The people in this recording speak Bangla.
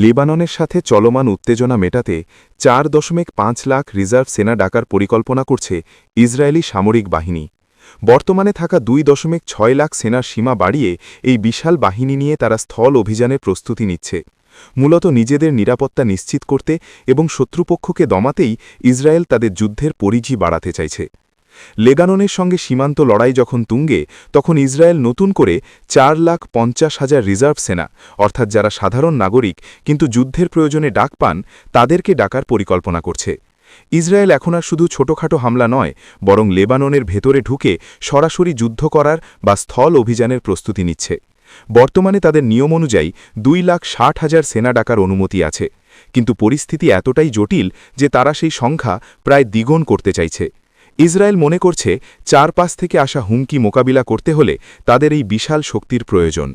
লেবাননের সাথে চলমান উত্তেজনা মেটাতে ৪.৫ লাখ রিজার্ভ সেনা ডাকার পরিকল্পনা করছে ইসরায়েলি সামরিক বাহিনী। বর্তমানে থাকা ২.৬ লাখ সেনার সীমা বাড়িয়ে এই বিশাল বাহিনী নিয়ে তারা স্থল অভিযানের প্রস্তুতি নিচ্ছে। মূলত নিজেদের নিরাপত্তা নিশ্চিত করতে এবং শত্রুপক্ষকে দমাতেই ইসরায়েল তাদের যুদ্ধের পরিধি বাড়াতে চাইছে। লেবাননের সঙ্গে সীমান্ত লড়াই যখন তুঙ্গে, তখন ইসরায়েল নতুন করে ৪,৫০,০০০ রিজার্ভ সেনা, অর্থাৎ যারা সাধারণ নাগরিক কিন্তু যুদ্ধের প্রয়োজনে ডাক পান, তাদেরকে ডাকার পরিকল্পনা করছে। ইসরায়েল এখন আর শুধু ছোটখাটো হামলা নয়, বরং লেবাননের ভেতরে ঢুকে সরাসরি যুদ্ধ করার বা স্থল অভিযানের প্রস্তুতি নিচ্ছে। বর্তমানে তাদের নিয়ম অনুযায়ী ২,৬০,০০০ সেনা ডাকার অনুমতি আছে, কিন্তু পরিস্থিতি এতটাই জটিল যে তারা সেই সংখ্যা প্রায় দ্বিগুণ করতে চাইছে। ইসরায়েল মনে করছে চারপাশ থেকে আসা হুমকি মোকাবিলা করতে হলে তাদের এই বিশাল শক্তির প্রয়োজন।